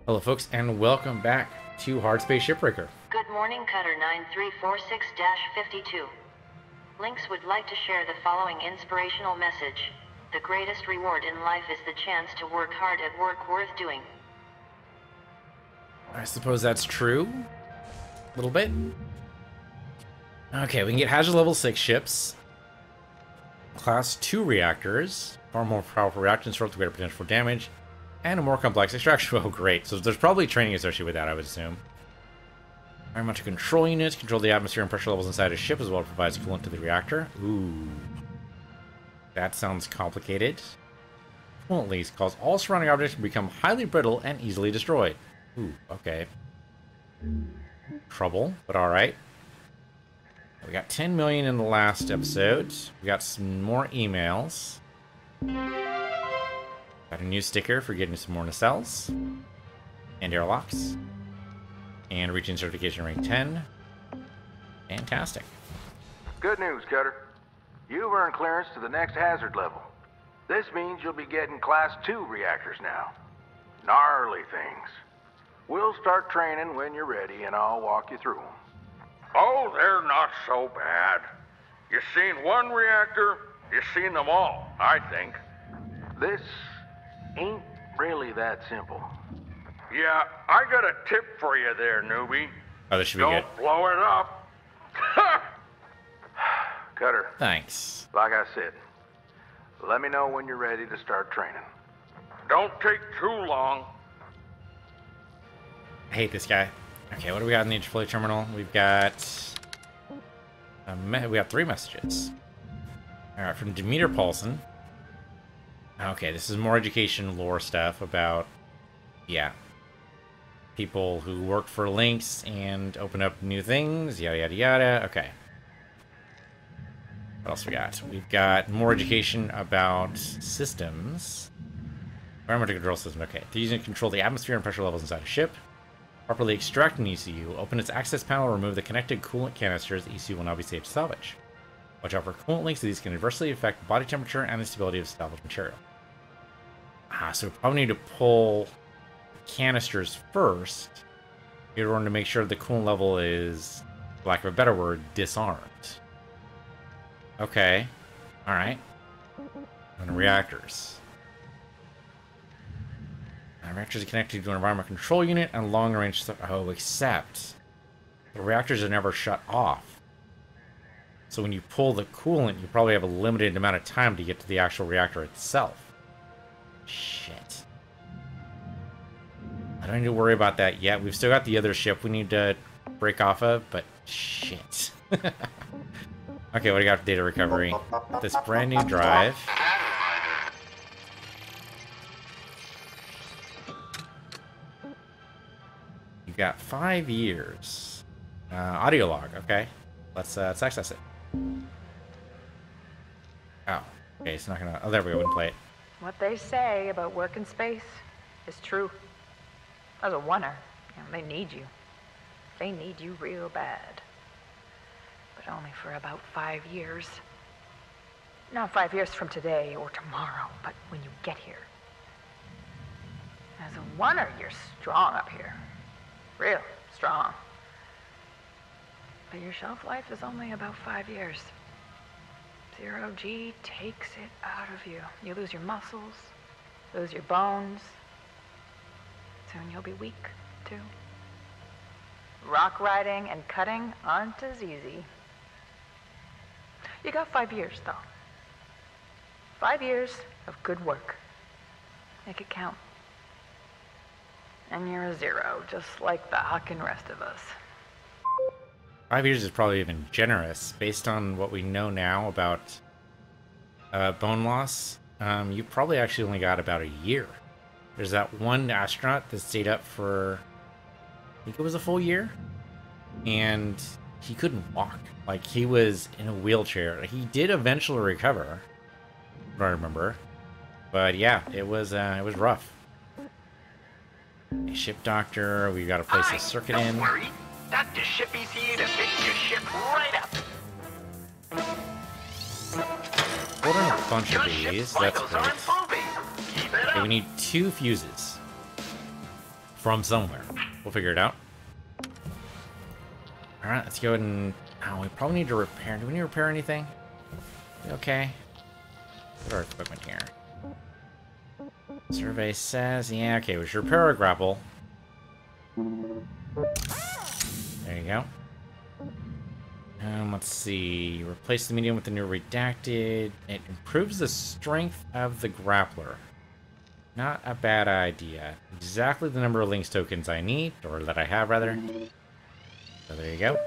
Hello folks, and welcome back to Hardspace Shipbreaker. Good morning, Cutter 9346-52. Lynx would like to share the following inspirational message. The greatest reward in life is the chance to work hard at work worth doing. I suppose that's true. A little bit. Okay, we can get hazard level 6 ships. Class 2 reactors. Far more powerful reactors with greater potential for damage. And a more complex extraction. Oh, great. So there's probably training associated with that, I would assume. Very much control units. Control the atmosphere and pressure levels inside a ship as well as provides coolant to the reactor. Ooh. That sounds complicated. Coolant leaks cause all surrounding objects to become highly brittle and easily destroyed. Ooh, okay. Trouble, but alright. We got 10 million in the last episode. We got some more emails. Got a new sticker for getting some more nacelles. And airlocks. And reaching certification rank 10. Fantastic. Good news, Cutter. You've earned clearance to the next hazard level. This means you'll be getting Class 2 reactors now. Gnarly things. We'll start training when you're ready, and I'll walk you through them. Oh, they're not so bad. You seen one reactor, you seen them all, I think. This ain't really that simple. Yeah, I got a tip for you there, newbie. Oh, this should be Don't good. blow it up. Cutter, Thanks. like I said, let me know when you're ready to start training. Don't take too long. I hate this guy. Okay, what do we got in the interplay terminal? We've got... we have 3 messages. Alright, from Demeter Paulson. Okay, this is more education lore stuff about... Yeah. People who work for Lynx and open up new things, yada yada yada. Okay. What else we got? We've got more education about systems. Environmental control system. Okay. They're using to control the atmosphere and pressure levels inside a ship. Properly extract an ECU. Open its access panel. Remove the connected coolant canisters. The ECU will now be safe to salvage. Watch out for coolant leaks. These can adversely affect body temperature and the stability of salvaged material. So we probably need to pull canisters first in order to make sure the coolant level is, for lack of a better word, disarmed. Okay. Alright. And reactors. Reactors are connected to an environment control unit and long-range stuff. Oh, except the reactors are never shut off. So when you pull the coolant, you probably have a limited amount of time to get to the actual reactor itself. Shit. I don't need to worry about that yet. We've still got the other ship we need to break off of, but shit. Okay, what do you got for data recovery? This brand new drive. You got 5 years. Audio log, okay. Let's access it. Oh, okay, it's not gonna... Oh, there we go, we can play it. What they say about work in space is true. As a oneer, they need you. They need you real bad. But only for about 5 years. Not 5 years from today or tomorrow, but when you get here. As a oneer, you're strong up here. Real strong. But your shelf life is only about 5 years. 0G takes it out of you. You lose your muscles, lose your bones. Soon you'll be weak, too. Rock riding and cutting aren't as easy. You got 5 years, though. 5 years of good work. Make it count. And you're a 0, just like the huckin' rest of us. 5 years is probably even generous. Based on what we know now about bone loss, you probably actually only got about a year. There's that one astronaut that stayed up for, I think it was a full year, and he couldn't walk. Like, he was in a wheelchair. He did eventually recover, what I remember. But yeah, it was rough. A ship doctor, we got to place a circuit in. Don't worry. Dr. Shippy's here to fix your ship right up. Hold on a bunch of Your ship's these. That's vitals are great. improving. Keep it Okay, up. we need 2 fuses. from somewhere. We'll figure it out. Alright, let's go ahead and... Oh, we probably need to repair. Do we need to repair anything? Okay. What's our equipment here? Survey says... Yeah, okay, we should repair our grapple. There you go. Let's see. Replace the medium with the new redacted. It improves the strength of the grappler. Not a bad idea. Exactly the number of links tokens I need, or that I have rather. So there you go.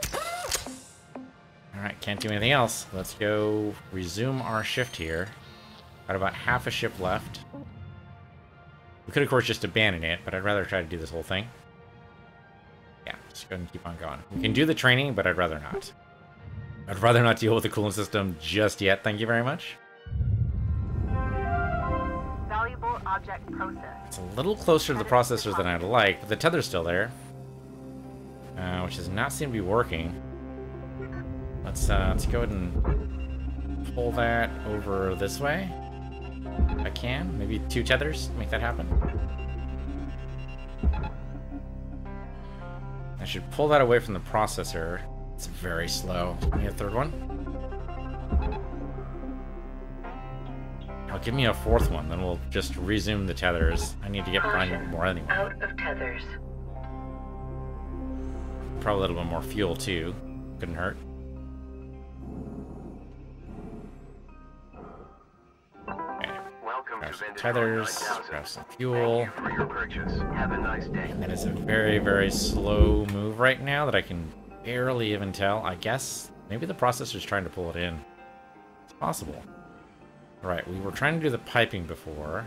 Alright, can't do anything else. Let's go resume our shift here. Got about half a ship left. We could of course just abandon it, but I'd rather try to do this whole thing. Yeah, just go ahead and keep on going. We can do the training, but I'd rather not. I'd rather not deal with the coolant system just yet, thank you very much. Valuable object processed. It's a little closer to the processors than I'd like, but the tether's still there. Which does not seem to be working. Let's go ahead and pull that over this way. If I can. Maybe 2 tethers, make that happen. I should pull that away from the processor. It's very slow. Give me a 3rd one. Oh, give me a 4th one, then we'll just resume the tethers. I need to get behind more anyway. Out of tethers. Probably a little bit more fuel too. Couldn't hurt. Okay. Welcome Grab to some Vendor tethers, 9000. grab some fuel. Thank you for your purchase. Have a nice day. And that is a very, very slow move right now that I can barely even tell. I guess maybe the processor's trying to pull it in. It's possible. Alright, we were trying to do the piping before.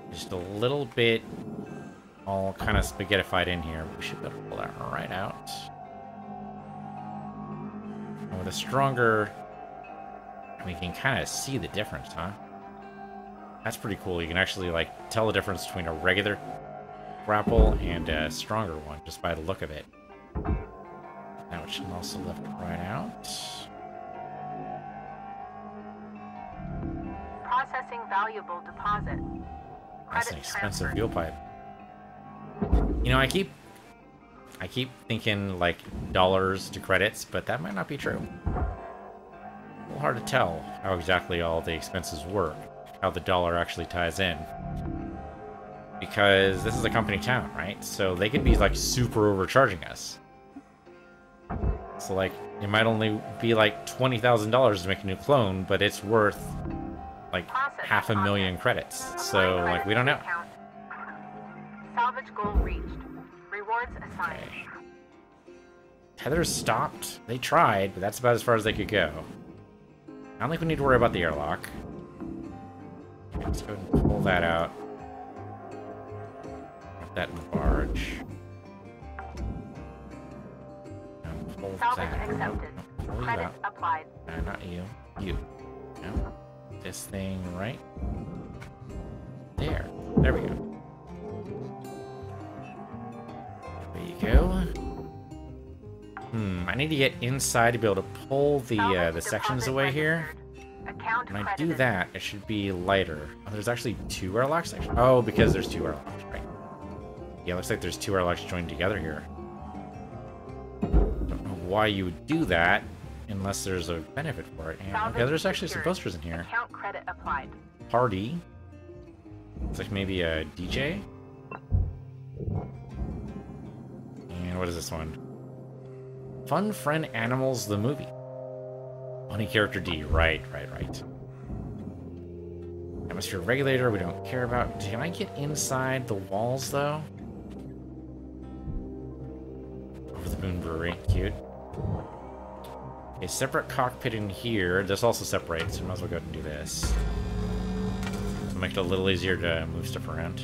Just a little bit all kind of spaghettified in here. We should be able to pull that right out. And with a stronger... we can kind of see the difference, huh? That's pretty cool. You can actually, like, tell the difference between a regular grapple and a stronger one, just by the look of it. Now it should also lift right out. Processing valuable deposit. That's an Credit expensive transfer. fuel pipe. You know, I keep thinking like dollars to credits, but that might not be true. A little hard to tell how exactly all the expenses work, how the dollar actually ties in. Because this is a company town, right? So they could be like super overcharging us. So like, it might only be like $20,000 to make a new clone, but it's worth like $500,000 credits. So like, we don't know. Salvage goal reached. Rewards assigned. Okay. Tethers stopped. They tried, but that's about as far as they could go. I don't think we need to worry about the airlock. Okay, let's go ahead and pull that out. Put that in the barge. And pull Salvage that. accepted. Pull you Credit out. applied. Not you. You. No. This thing right there. There we go. There you go. I need to get inside to be able to pull the sections away here. When I do that, it should be lighter. Oh, there's actually 2 airlocks? Oh, because there's 2 airlocks, right. Yeah, looks like there's 2 airlocks joined together here. Don't know why you would do that, unless there's a benefit for it. Yeah, okay, there's actually some posters in here. Account credit applied. Party. Looks like maybe a DJ. And what is this one? Fun Friend Animals the movie. Funny character D. Right. Atmosphere regulator, we don't care about. Can I get inside the walls, though? Over the Moon Brewery. Cute. A separate cockpit in here. This also separates, so I might as well go ahead and do this. So make it a little easier to move stuff around.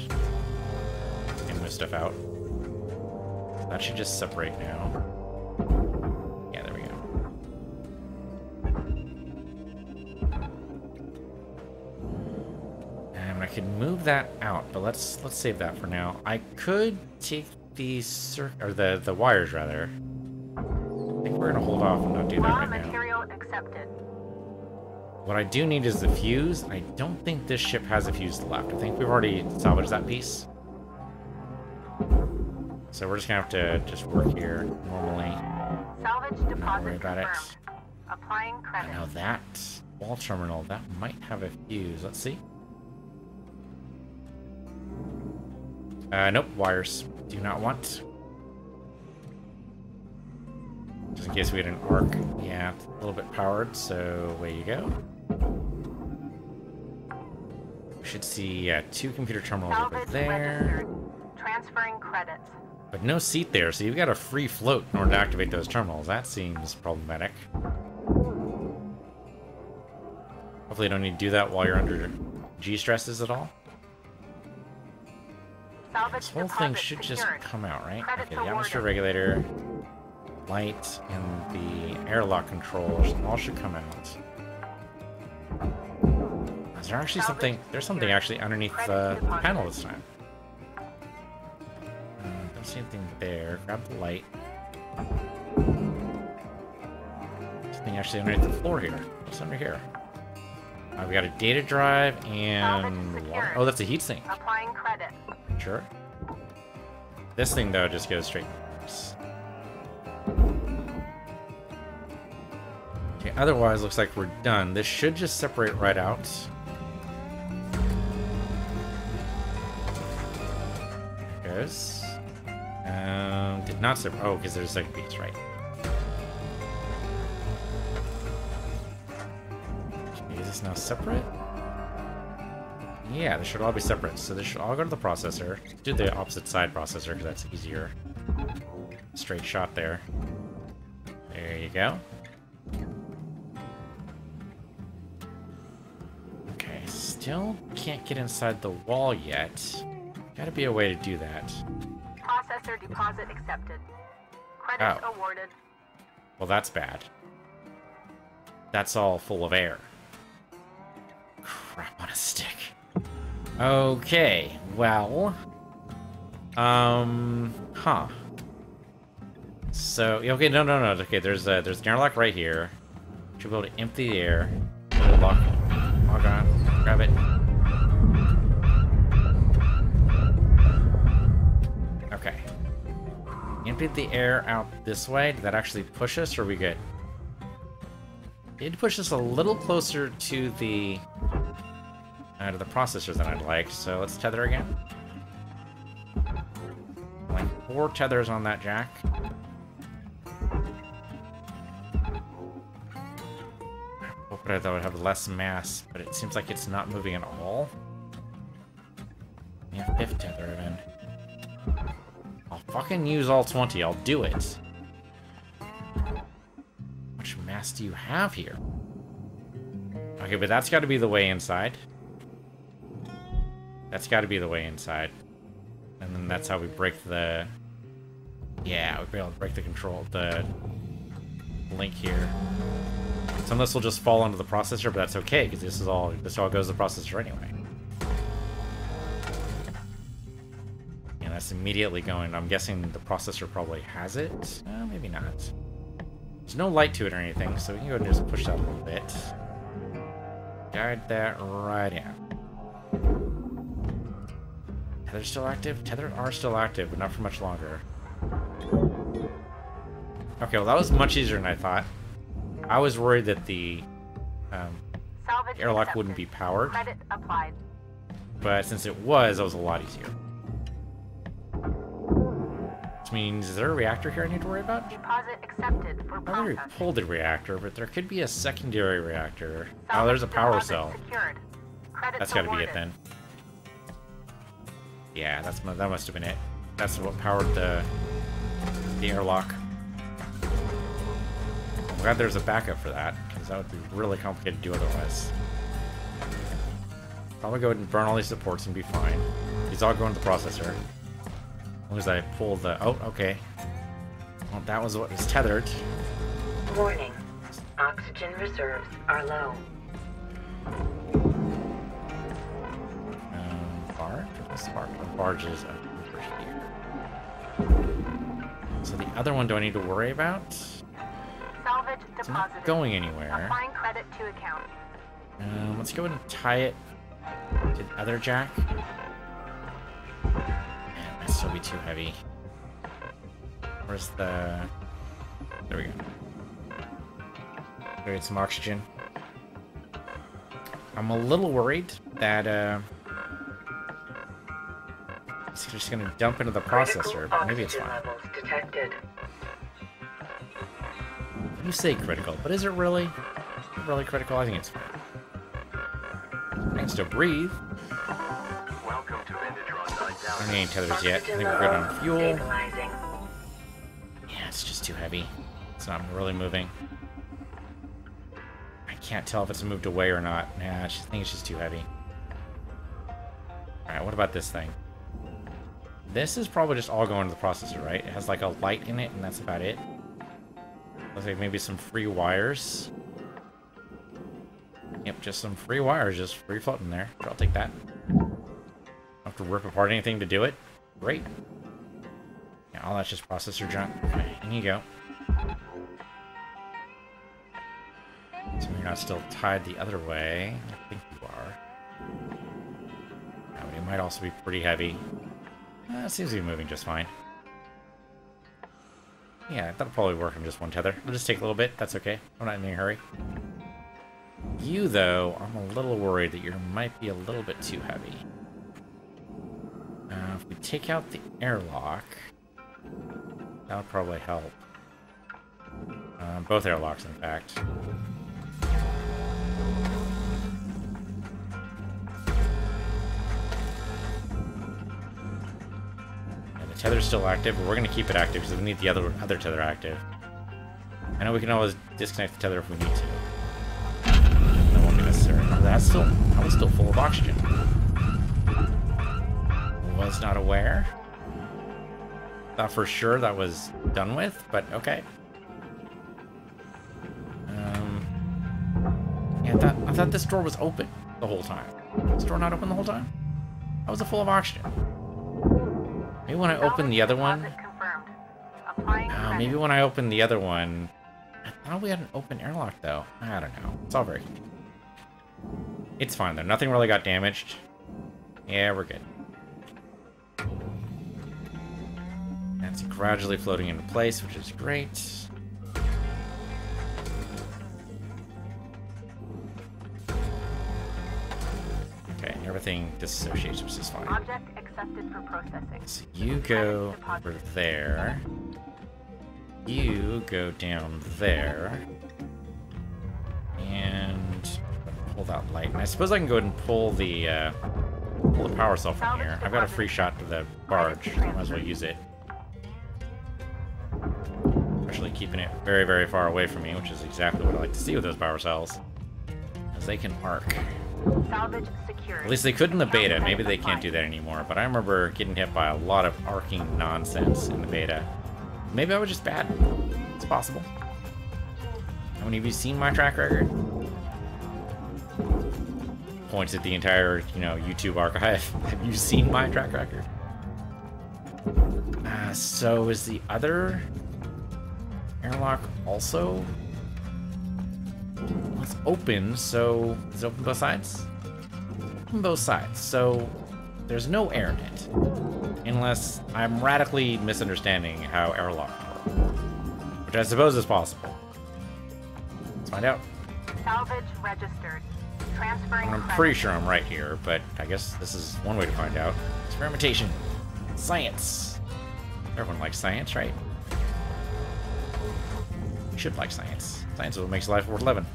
And move stuff out. That should just separate now. Yeah, there we go. And I can move that out, but let's save that for now. I could take the the wires rather. I think we're gonna hold off and not do that right now. Material accepted. What I do need is the fuse. I don't think this ship has a fuse left. I think we've already salvaged that piece. So we're just gonna have to just work here normally. Salvage Not deposit worry about it. confirmed. Applying credit. Now that wall terminal, that might have a fuse. Let's see. Nope, wires. Do not want. Just in case we had an arc. Yeah, it's a little bit powered, so away you go. We should see 2 computer terminals over Salvage there. registered. Transferring credits. But no seat there, so you've got a free float in order to activate those terminals. That seems problematic. Hopefully you don't need to do that while you're under G-stresses at all. Salvage This whole thing deposit should just secured. come out, right? Credits Okay, the atmosphere awarded. regulator, light, and the airlock controls all should come out. Is there actually something? There's something actually underneath the panel this time. Don't see anything there. Grab the light. Something actually underneath the floor here. What's under here? We got a data drive and water. Oh, that's a heatsink. Applying credit. Sure. This thing though just goes straight. Okay, otherwise looks like we're done. This should just separate right out. There it goes. Did not separate. Oh, because there's a second piece, right? Okay, is this now separate? Yeah, they should all be separate. So they should all go to the processor. Do the opposite side processor because that's easier. Straight shot there. There you go. Okay, still can't get inside the wall yet. Gotta be a way to do that. Processor deposit accepted. Credits Oh. awarded. Well, that's bad. That's all full of air. Crap on a stick. Okay, well... Huh. So, okay, no. Okay, there's an airlock right here. Should be able to empty the air. Log on. Grab it. Okay. Emptied the air out this way. Did that actually push us, or are we good? It did push us a little closer to the processor than I'd like, so let's tether again. Like 4 tethers on that jack. Hoping I thought it would have less mass, but it seems like it's not moving at all. Yeah, 5th tether even. I'll fucking use all 20, I'll do it. How much mass do you have here? Okay, but that's got to be the way inside. That's got to be the way inside. And then that's how we break the... Yeah, we'll be able to break the control, the link here. Some of this will just fall onto the processor, but that's okay, because this all goes to the processor anyway. And that's immediately going. I'm guessing the processor probably has it. Maybe not. There's no light to it or anything, so we can go and just push that a little bit. Guide that right in. Tether still active? Tether are still active, but not for much longer. Okay, well that was much easier than I thought. I was worried that the airlock wouldn't be powered. Credit applied. But since it was, that was a lot easier. Which means, is there a reactor here I need to worry about? Deposit accepted for I already processing. pulled the reactor, but there could be a secondary reactor. Oh, there's a power Deposit cell. Secured. Credits That's gotta be it awarded. then. Yeah, that must have been it. That's what powered the airlock. I'm glad there's a backup for that, because that would be really complicated to do otherwise. Probably go ahead and burn all these supports and be fine. These all go into the processor. As long as I pull the... Oh, okay. Well, that was what was tethered. Warning. Oxygen reserves are low. Barge? What's the barge? The barge is over here. So the other one, do I need to worry about? Salvage It's deposited. not going anywhere. Applying credit to account. Let's go ahead and tie it to the other jack. Man, that'd still be too heavy. Where's the... There we go. Get some oxygen. I'm a little worried that it's just gonna dump into the processor, but maybe it's fine. You say critical, but is it really? Really critical? I think it's fine. I can still breathe. Welcome to I don't need any tethers yet. I think we're good on fuel. Yeah, it's just too heavy. It's not really moving. I can't tell if it's moved away or not. Nah, I think it's just too heavy. Alright, what about this thing? This is probably just all going to the processor, right? It has like a light in it, and that's about it. Looks like maybe some free wires. Yep, just some free wires, just free floating there. Sure, I'll take that. Don't have to rip apart anything to do it. Great. Yeah, all that's just processor junk. Okay, in you go. So you're not still tied the other way. I think you are. But it might also be pretty heavy. It seems to be moving just fine. Yeah, that'll probably work in just one tether. It'll just take a little bit. That's okay. I'm not in any hurry. You, though, I'm a little worried that you might be a little bit too heavy. If we take out the airlock, that would probably help. Both airlocks, in fact. Tether's still active, but we're going to keep it active because we need the other tether active. I know we can always disconnect the tether if we need to. That won't be necessary. I was still full of oxygen. Was not aware. Thought for sure that was done with, but okay. Yeah, I thought this door was open the whole time. Was this door not open the whole time? I was full of oxygen. Maybe when I open the other one... maybe when I open the other one... I thought we had an open airlock, though. I don't know. It's all very... It's fine, though. Nothing really got damaged. Yeah, we're good. That's gradually floating into place, which is great. Okay, everything disassociates, which is fine. Object accepted for processing. So you go over there. You go down there. And pull that light. And I suppose I can go ahead and pull the power cell from here. I've got a free shot to the barge. Might as well use it. Especially keeping it very, very far away from me, which is exactly what I like to see with those power cells. As they can arc. Salvage secured. At least they could in the beta. Maybe they can't do that anymore. But I remember getting hit by a lot of arcing nonsense in the beta. Maybe I was just bad. It's possible. How many of you seen my track record? Points at the entire, YouTube archive. Have you seen my track record? So is the other airlock also? Well, it's open, so is it open both sides? Open both sides, so there's no air in it. Unless I'm radically misunderstanding how airlock work. Which I suppose is possible. Let's find out. Salvage registered. Transferring. I'm pretty sure I'm right here, but I guess this is one way to find out. Experimentation. Science. Everyone likes science, right? You should like science. Science is what makes life worth living.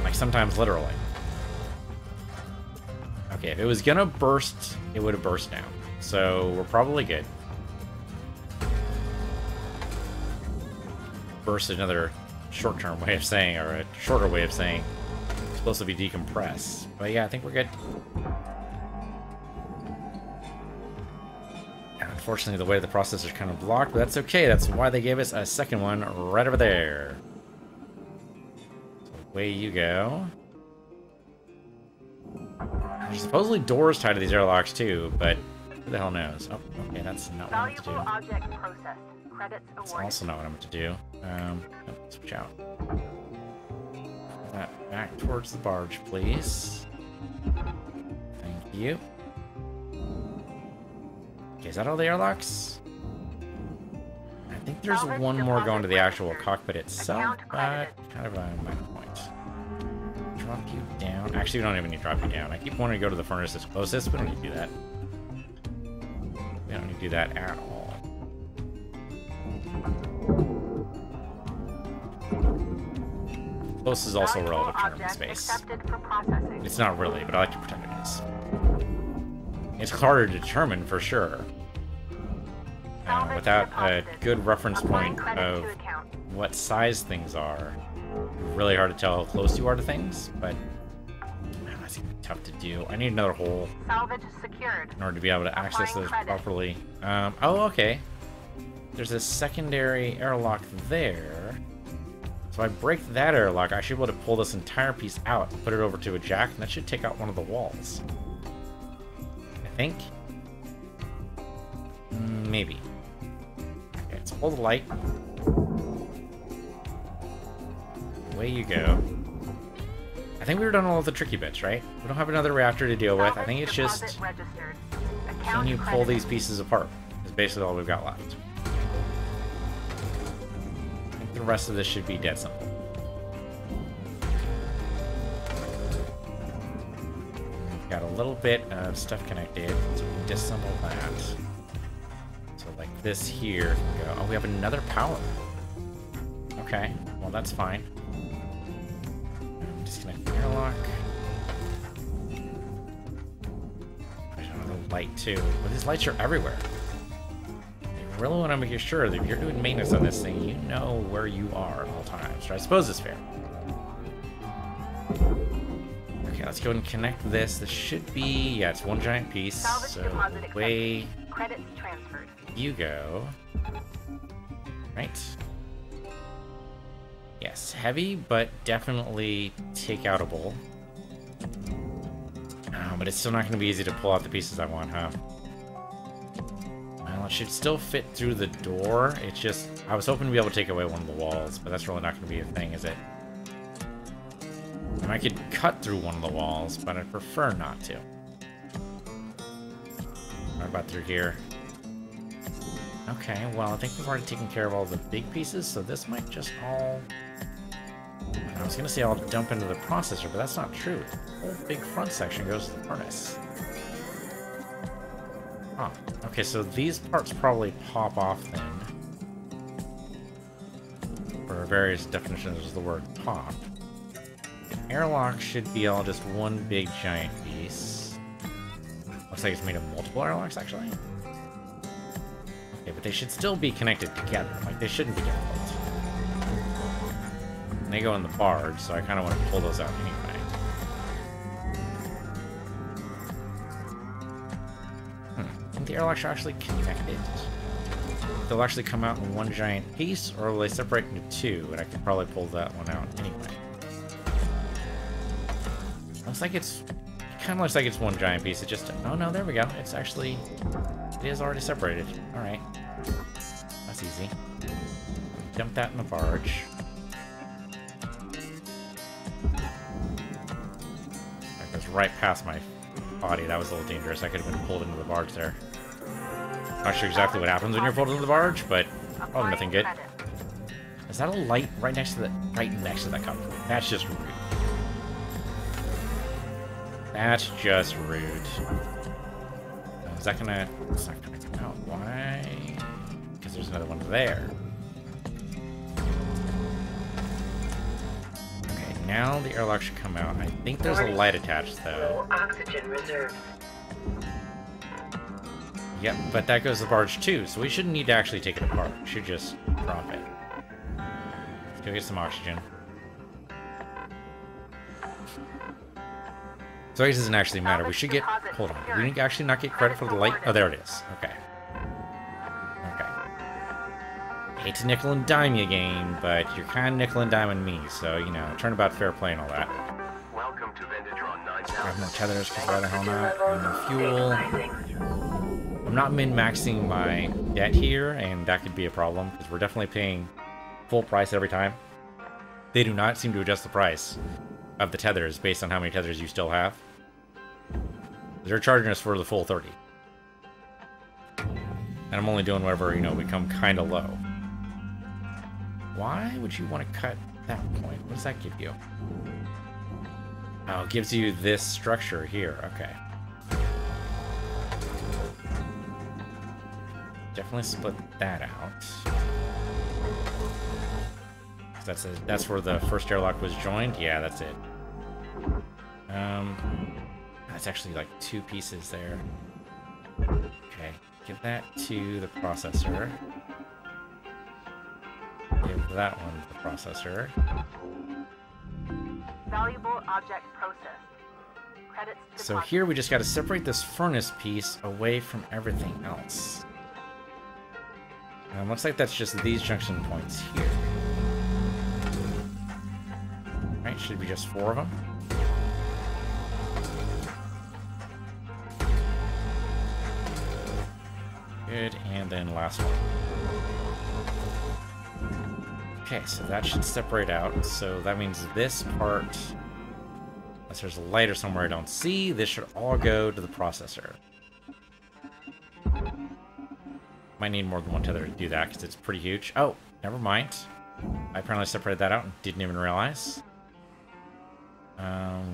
Like, sometimes literally. Okay, if it was gonna burst, it would have burst now. So, we're probably good. Burst is another short-term way of saying, or a shorter way of saying, it's supposed to be decompress. But yeah, I think we're good. Unfortunately, the way the processor's kind of blocked, but that's okay. That's why they gave us a second one right over there. So away you go. There's supposedly doors tied to these airlocks too, but who the hell knows? Oh, okay, that's not what I'm meant to do. Valuable object processed. Credits awarded. That's also not what I'm meant to do. Switch out. Put that back towards the barge, please. Thank you. Okay, is that all the airlocks? there's Salvage one more going to the deposit actual registered. cockpit itself, Account but credited. kind of a minor point. Drop you down. Actually, we don't even need to drop you down. I keep wanting to go to the furnace that's closest. We don't need to do that. We don't need to do that at all. Close is also a relative term in space. Accepted for processing. It's not really, but I like to pretend it is. It's harder to determine for sure. Without a good reference point of what size things are, really hard to tell how close you are to things, but that's tough to do. I need another hole Salvage secured. in order to be able to access those properly. Oh, okay. There's a secondary airlock there. So if I break that airlock, I should be able to pull this entire piece out and put it over to a jack, and that should take out one of the walls. I think. Maybe. Okay, let's pull the light. Away you go. I think we were done all of the tricky bits, right? We don't have another reactor to deal with. I think it's just, can you pull these pieces apart? Is basically all we've got left. I think the rest of this should be dead simple. We've got a little bit of stuff connected, so we can disassemble that. So like this here can go. Oh, we have another power. Okay, well that's fine. Disconnect the airlock. There's another light too. Well, these lights are everywhere. I really want to make sure that if you're doing maintenance on this thing, you know where you are at all times. I suppose it's fair. Okay, let's go and connect this. This should be, yeah, it's one giant piece. So away Credits transferred. you go. Right. Yes, heavy, but definitely take-outable. Oh, but it's still not going to be easy to pull out the pieces I want, huh? Well, it should still fit through the door. It's just, I was hoping to be able to take away one of the walls, but that's really not going to be a thing, is it? And I could cut through one of the walls, but I prefer not to. What about through here? Okay, well, I think we've already taken care of all the big pieces, so this might just all... I was going to say I'll dump into the processor, but that's not true. The whole big front section goes to the furnace. Huh. Okay, so these parts probably pop off then. For various definitions of the word pop. The airlock should be all just one big giant piece. Looks like it's made of multiple airlocks, actually. Okay, but they should still be connected together. Like, they shouldn't be difficult. And they go in the barge, so I kind of want to pull those out anyway. I think the airlocks are actually connected. They'll actually come out in one giant piece, or will they separate into two? And I could probably pull that one out anyway. Looks like it's... It kind of looks like it's one giant piece. It just... Oh no, there we go. It's actually... It is already separated. Alright. That's easy. Dump that in the barge. That goes right past my body. That was a little dangerous. I could have been pulled into the barge there. Not sure exactly what happens when you're pulled into the barge, but probably nothing good. Is that a light right next to the... Right next to that cup? That's just rude. That's just rude. Is that gonna... It's not gonna come out. Why? Because there's another one there. Okay, now the airlock should come out. I think there's a light attached, though. Oxygen reserves. Yep, but that goes to the barge, too, so we shouldn't need to actually take it apart. We should just drop it. Let's go get some oxygen. So it doesn't actually matter. We should get... Hold on. Do we actually not get credit for the light? Oh, there it is. Okay. Okay. Hate to nickel and dime you again, but you're kind of nickel and diming me, so, you know, turnabout fair play and all that. Welcome to Vendatron 9000. Grab more tethers, because why the hell not? And more fuel. I'm not min-maxing my debt here, and that could be a problem, because we're definitely paying full price every time. They do not seem to adjust the price of the tethers based on how many tethers you still have. They're charging us for the full 30. And I'm only doing whatever, you know, we come kind of low. Why would you want to cut that point? What does that give you? Oh, it gives you this structure here. Okay. Definitely split that out. That's where the first airlock was joined. Yeah, that's it. That's actually like 2 pieces there. Okay, give that to the processor. Give that one to the processor. Valuable object processed. Credits to So here we just got to separate this furnace piece away from everything else. Looks like that's just these junction points here. Right, should be just 4 of them. Good, and then last one. Okay, so that should separate out. So that means this part, unless there's a lighter somewhere I don't see, this should all go to the processor. Might need more than one tether to do that because it's pretty huge. Oh, never mind. I apparently separated that out and didn't even realize.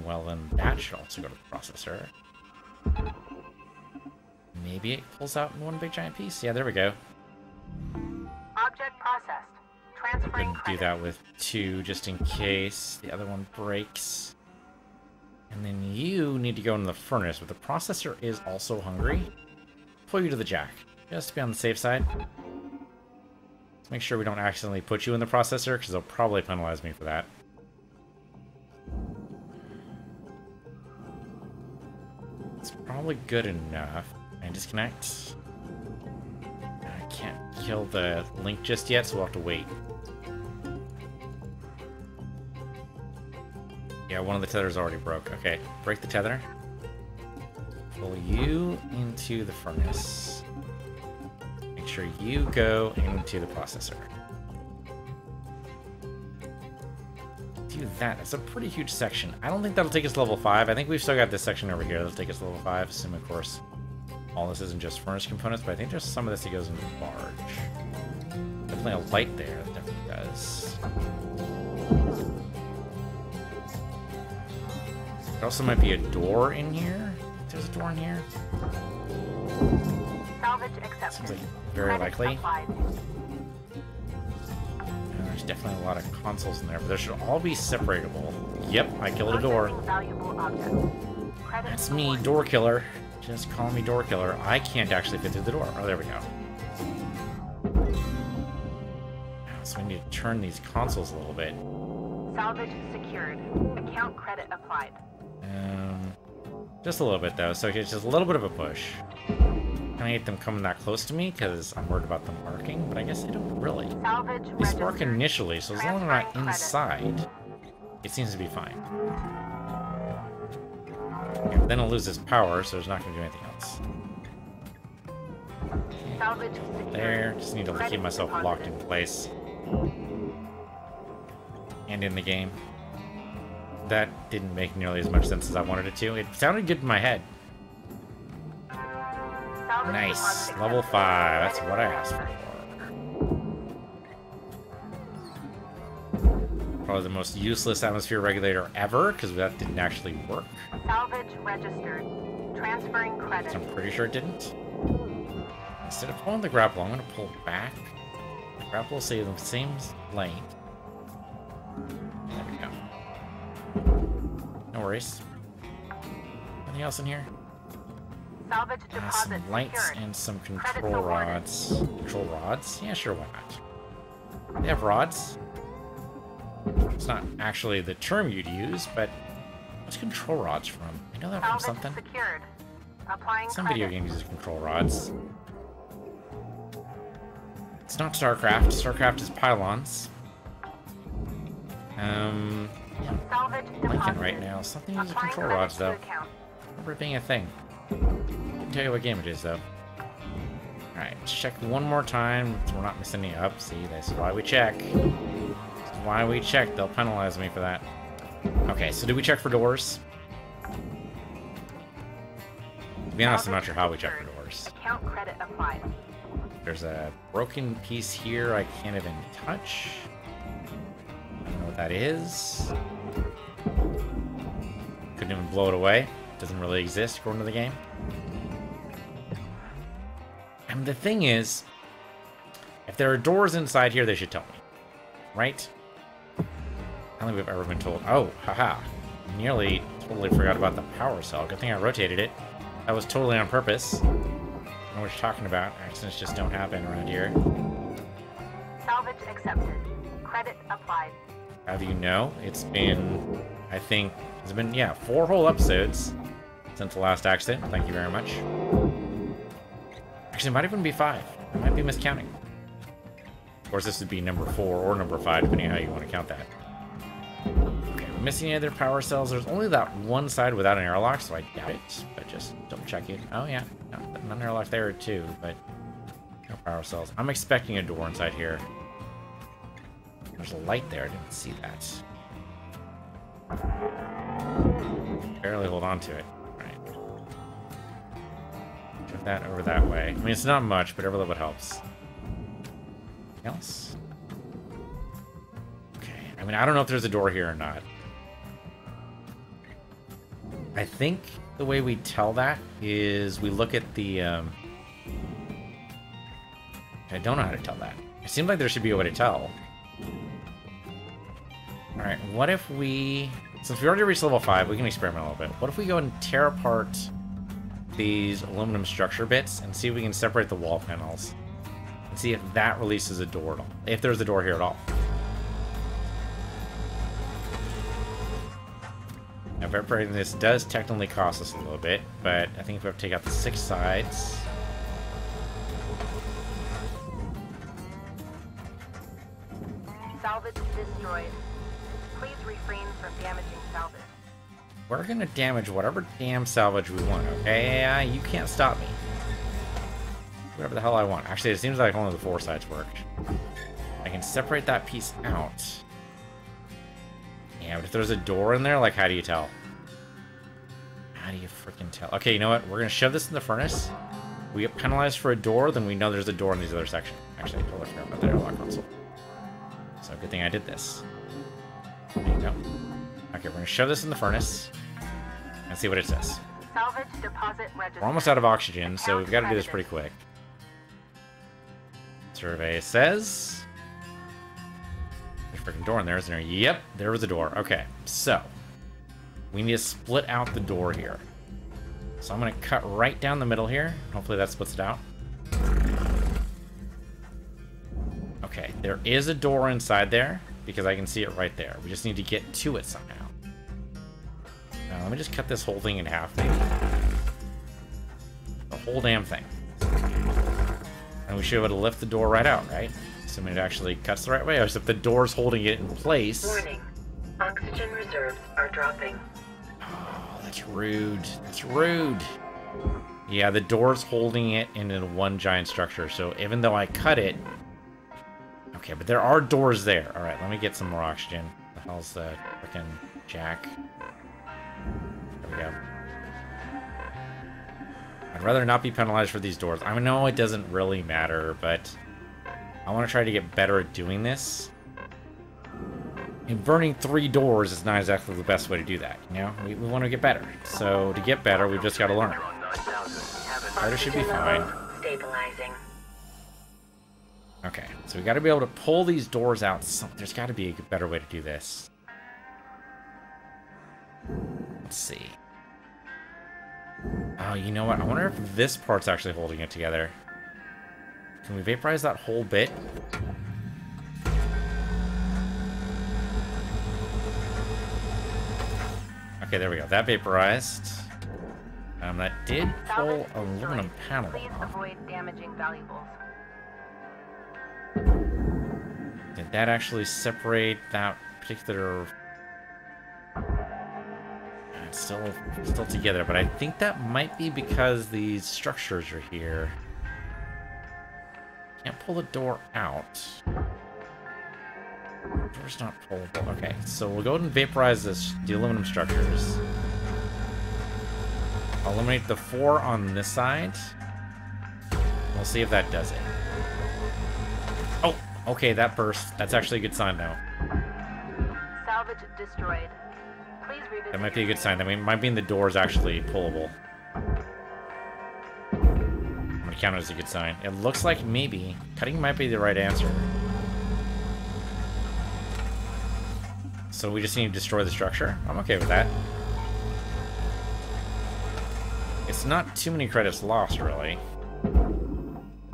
Well then that should also go to the processor. Maybe it pulls out in one big giant piece. Yeah, there we go. Object processed. Transferring Couldn't do that with 2 just in case the other one breaks. And then you need to go into the furnace, but the processor is also hungry. Pull you to the jack, just to be on the safe side. Let's make sure we don't accidentally put you in the processor, because they'll probably penalize me for that. It's probably good enough. And disconnect. I can't kill the link just yet, so we'll have to wait. Yeah, one of the tethers already broke. Okay, break the tether. Pull you into the furnace. Make sure you go into the processor. Do that. That's a pretty huge section. I don't think that'll take us to level 5. I think we've still got this section over here that'll take us to level 5, assuming, of course, all this isn't just furnace components, but I think there's some of this that goes into the barge. Definitely a light there. That definitely does. There also might be a door in here. There's a door in here. Salvage accepted. Seems like very likely. And there's definitely a lot of consoles in there, but they should all be separatable. Yep, I killed a door. That's me, door killer. Just call me door killer. I can't actually fit through the door. Oh, there we go. So we need to turn these consoles a little bit. Salvage secured. Account credit applied. Just a little bit, though. So it's just a little bit of a push. Can I hate them coming that close to me? Because I'm worried about them arcing, but I guess they don't really. Salvage They spark initially, so as long as they're not inside, it seems to be fine. Yeah, but then it'll lose its power, so it's not going to do anything else. Salvage secured. There, just need to keep myself locked in place. And in the game. That didn't make nearly as much sense as I wanted it to. It sounded good in my head. Nice. Level 5. That's what I asked for. Probably the most useless atmosphere regulator ever, because that didn't actually work. Salvage registered. Transferring credit. I'm pretty sure it didn't. Instead of pulling the grapple, I'm going to pull back. The grapple will stay the same length. There we go. No worries. Anything else in here? Salvage deposit Some lights secured. and some control rods. Control rods? Yeah, sure, why not? They have rods. It's not actually the term you'd use, but what's control rods from? I know that from Salvage something. secured. Applying Some credit. video game uses control rods. It's not StarCraft. StarCraft is pylons. Salvage Lincoln deposit. right now. Something uses Applying control credit rods, to though. account. Remember it being a thing. Couldn't tell you what game it is, though. Alright, let's check one more time so we're not missing any up. See, this is why we check. This is why we check. They'll penalize me for that. Okay, so do we check for doors? To be honest, I'm not sure how we check for doors. Account credit applied. There's a broken piece here I can't even touch. That is. Couldn't even blow it away. Doesn't really exist according to the game. And the thing is, if there are doors inside here, they should tell me. Right? I don't think we've ever been told. Oh, haha. Nearly totally forgot about the power cell. Good thing I rotated it. That was totally on purpose. I don't know what you're talking about. Accidents just don't happen around here. Salvage accepted. Credit applied. How do you know? It's been, I think, it's been, yeah, 4 whole episodes since the last accident. Thank you very much. Actually, it might even be 5. I might be miscounting. Of course, this would be number 4 or number 5, depending on how you want to count that. Okay, we're missing any other power cells. There's only that one side without an airlock, so I doubt it. But just double check it. Oh, yeah. No, an airlock there, too, but no power cells. I'm expecting a door inside here. There's a light there. I didn't see that. Barely hold on to it. Right. Shift that over that way. I mean, it's not much, but every little bit helps. Anything else? Okay. I mean, I don't know if there's a door here or not. I think the way we tell that is we look at the... I don't know how to tell that. It seems like there should be a way to tell. Alright, what if we... Since we already reached level 5, we can experiment a little bit. What if we go and tear apart these aluminum structure bits and see if we can separate the wall panels? And see if that releases a door at all. If there's a door here at all. Now, separating this does technically cost us a little bit, but I think if we have to take out the 6 sides... Salvage destroyed. Please refrain from damaging salvage. We're gonna damage whatever damn salvage we want, okay? AI, you can't stop me. Whatever the hell I want. Actually, it seems like only the 4 sides work. I can separate that piece out. Yeah, but if there's a door in there, like, how do you tell? How do you freaking tell? Okay, you know what? We're gonna shove this in the furnace. We get penalized for a door, then we know there's a door in these other sections. Actually, I totally forgot about that airlock console. So, good thing I did this. There you go. Okay, we're gonna shove this in the furnace and see what it says. Salvage deposit registered. We're almost out of oxygen, so we've got to do this pretty quick. Survey says... There's a freaking door in there, isn't there? Yep, there was a door. Okay, so... we need to split out the door here. So I'm gonna cut right down the middle here. Hopefully that splits it out. Okay, there is a door inside there, because I can see it right there. We just need to get to it somehow. Now, let me just cut this whole thing in half, maybe. The whole damn thing. And we should be able to lift the door right out, right? Assuming it actually cuts the right way, except the door's holding it in place. Warning. Oxygen reserves are dropping. Oh, that's rude. That's rude. Yeah, the door's holding it in one giant structure, so even though I cut it... Okay, but there are doors there. Alright, let me get some more oxygen. The hell's the frickin' jack? There we go. I'd rather not be penalized for these doors. I know it doesn't really matter, but I want to try to get better at doing this. And burning 3 doors is not exactly the best way to do that, you know? We want to get better. So, to get better, we've just got to learn. Carter should be fine. Stabilizing. Okay, so we got to be able to pull these doors out. There's got to be a better way to do this. Let's see. Oh, you know what? I wonder if this part's actually holding it together. Can we vaporize that whole bit? Okay, there we go. That vaporized. That did pull aluminum panel Please off. avoid damaging valuables. Did that actually separate that particular... It's still together, but I think that might be because these structures are here. Can't pull the door out. Door's not pullable. Okay, so we'll go ahead and vaporize the aluminum structures. I'll eliminate the 4 on this side. We'll see if that does it. Oh, okay, that burst. That's actually a good sign, though. Salvage destroyed. Please revisit. That might be a good sign. That might mean the door's actually pullable. I'm gonna count it as a good sign. It looks like maybe cutting might be the right answer. So we just need to destroy the structure? I'm okay with that. It's not too many credits lost, really.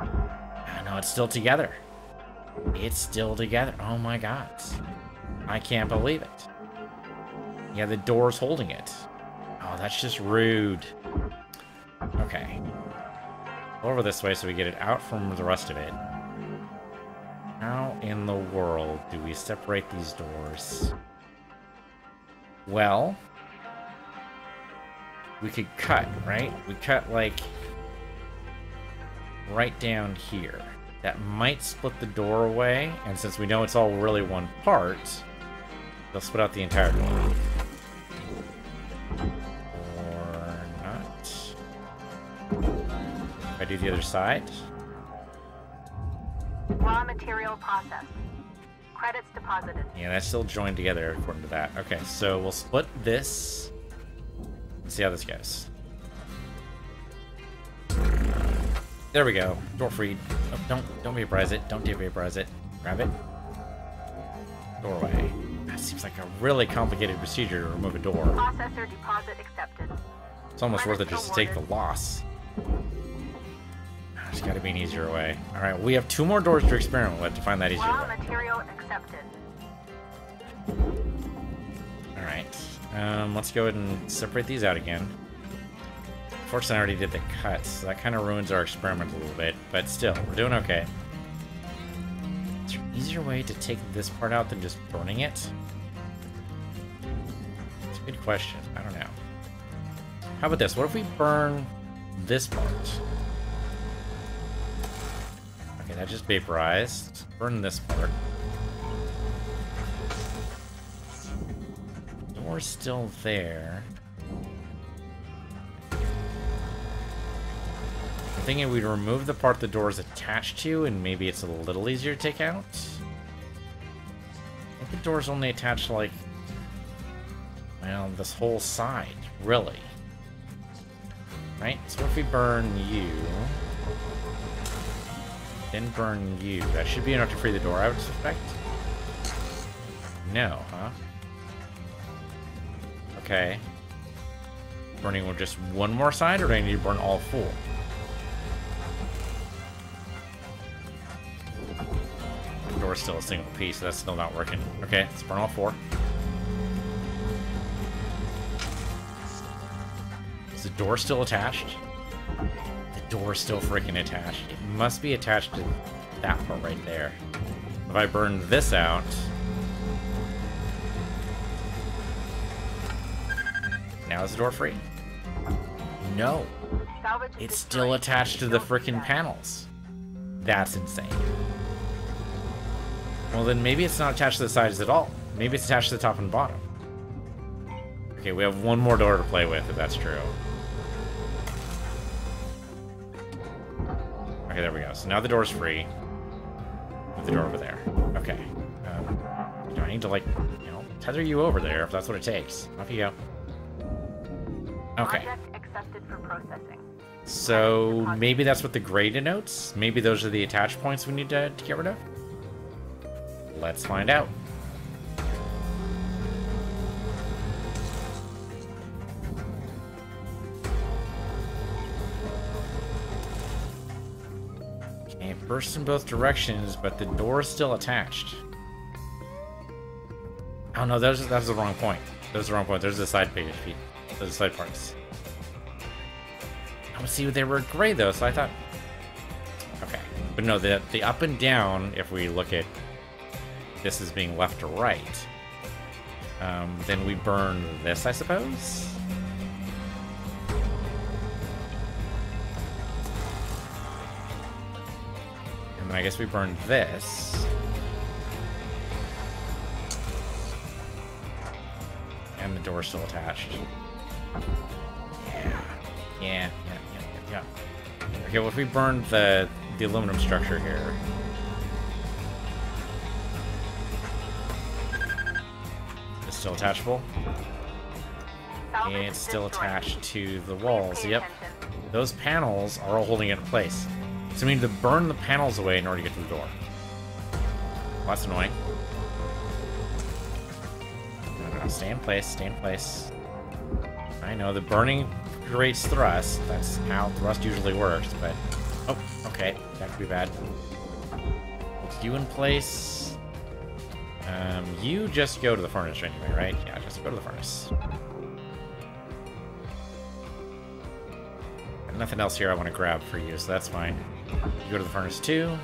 No, it's still together. It's still together. Oh my god. I can't believe it. Yeah, the door's holding it. Oh, that's just rude. Okay. Go over this way so we get it out from the rest of it. How in the world do we separate these doors? Well, we could cut, right? We cut, like, right down here. That might split the door away, and since we know it's all really one part, they'll split out the entire door. Or not. If I do the other side. Raw material processed. Credits deposited. Yeah, that's still joined together according to that. Okay, so we'll split this. Let's see how this goes. There we go. Door freed. Oh, don't vaporize it. Don't devaporize it. Grab it. Doorway. That seems like a really complicated procedure to remove a door. Processor deposit accepted. It's almost worth it just to take the loss. There's got to be an easier way. All right, we have 2 more doors to experiment with to find that easier Raw way. material accepted. All right. Let's go ahead and separate these out again. Fortunately, I already did the cuts, so that kind of ruins our experiment a little bit, but still, we're doing okay. Is there an easier way to take this part out than just burning it? It's a good question. I don't know. How about this? What if we burn this part? Okay, that just vaporized. Burn this part. Door's still there. I'm thinking we'd remove the part the door is attached to, and maybe it's a little easier to take out. I think the door's only attached to, like, well, this whole side, really. Right? So if we burn you, then burn you, that should be enough to free the door, I would suspect. No, huh? Okay. Burning with just one more side, or do I need to burn all 4? The door's still a single piece, so that's still not working. Okay, let's burn all 4. Is the door still attached? The door's still freaking attached. It must be attached to that part right there. If I burn this out... Now is the door free? No. It's still attached to the freaking panels. That's insane. Well, then maybe it's not attached to the sides at all. Maybe it's attached to the top and bottom. Okay, we have one more door to play with, if that's true. Okay, there we go. So now the door's free. Move the door over there. Okay. Do I need to, like, you know, tether you over there if that's what it takes? Off you go. Okay. Object accepted for processing. So maybe that's what the gray denotes? Maybe those are the attach points we need to get rid of? Let's find out. Okay, it bursts in both directions, but the door is still attached. Oh no, that's the wrong point. That's the wrong point. There's the side page feet. Those side parts. I would see they were gray though, so I thought. Okay, but no, the up and down. If we look at this as being left to right, then we burn this, I suppose. And then I guess we burn this. And the door's still attached. Yeah. Okay, well, if we burn the aluminum structure here. Still attachable. It's still attached to the walls. Yep. Those panels are all holding it in place. So we need to burn the panels away in order to get to the door. Well, that's annoying. No, stay in place, stay in place. I know, the burning creates thrust. That's how thrust usually works, but... Oh, okay. That could be bad. Put you in place. You just go to the furnace anyway, right? Yeah, just go to the furnace. Nothing else here I want to grab for you, so that's fine. You go to the furnace too.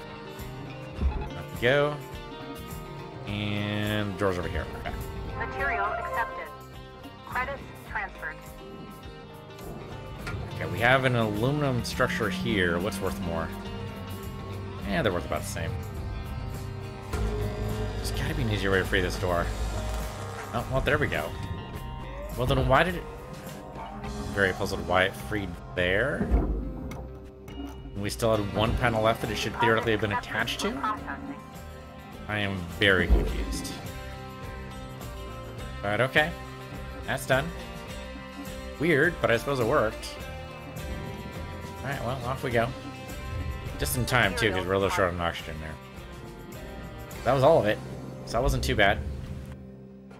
Up we go. And the door's over here. Okay. Material accepted. Credits transferred. Okay, we have an aluminum structure here. What's worth more? Yeah, they're worth about the same. There's gotta be an easier way to free this door. Oh, well, there we go. Well, then why did it... Very puzzled why it freed there. We still had one panel left that it should theoretically have been attached to. I am very confused. But okay. That's done. Weird, but I suppose it worked. Alright, well, off we go. Just in time, too, because we're a little short on oxygen there. That was all of it. So that wasn't too bad.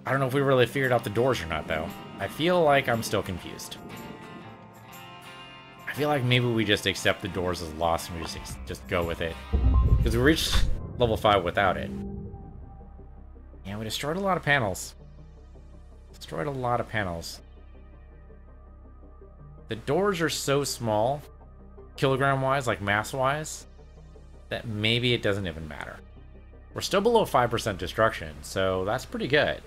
I don't know if we really figured out the doors or not, though. I feel like I'm still confused. I feel like maybe we just accept the doors as lost and we just go with it. Because we reached level 5 without it. Yeah, we destroyed a lot of panels. Destroyed a lot of panels. The doors are so small, kilogram-wise, like mass-wise, that maybe it doesn't even matter. We're still below 5% destruction, so that's pretty good.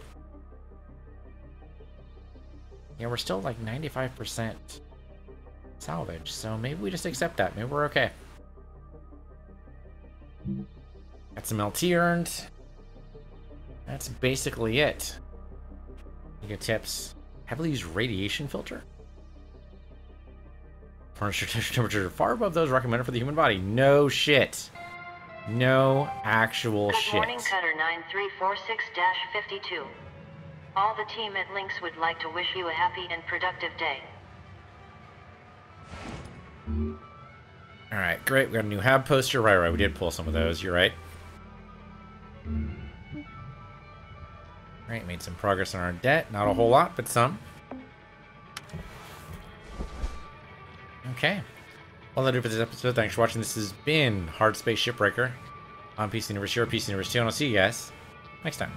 Yeah, we're still like 95% salvage, so maybe we just accept that. Maybe we're okay. Got some LT earned. That's basically it. You get tips. Heavily used radiation filter. Furnace temperature far above those recommended for the human body. No shit. No actual shit. Good morning, Cutter 9346-52. All the team at Lynx would like to wish you a happy and productive day. Alright, great. We got a new hab poster. Right, we did pull some of those. You're right. Alright, made some progress on our debt. Not a whole lot, but some. Okay. Well, that'll do for this episode. Thanks for watching. This has been Hardspace Shipbreaker on PC Universe here, PC Universe 2, and I'll see you guys next time.